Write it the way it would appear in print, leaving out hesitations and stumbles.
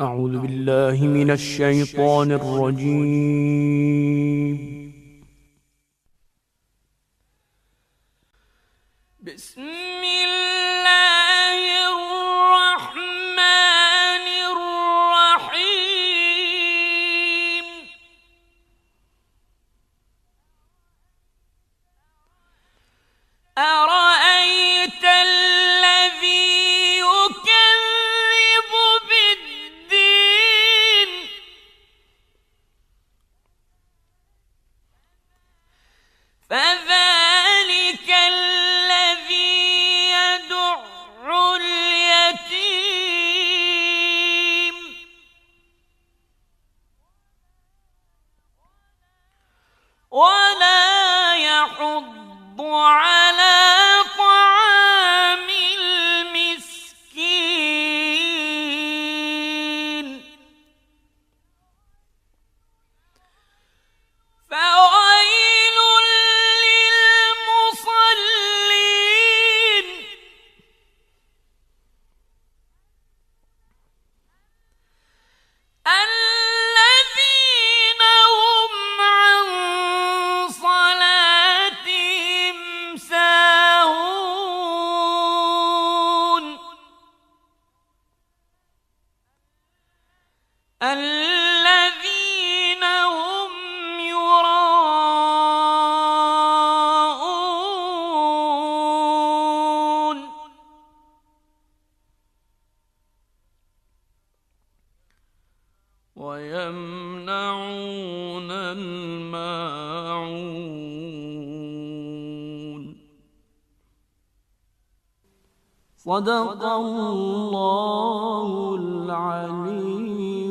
أعوذ بالله من الشيطان الرجيم. بسم الله الرحمن الرحيم. أرأيت الذي يكذب بالدين فذلك الذي يدع اليتيم ولا يحض على طعام المسكين فويل للمصلين الذين هم عن صلاتهم ساهون الذين هم يراءون ويمنعون الماعون. صدق الله العليم.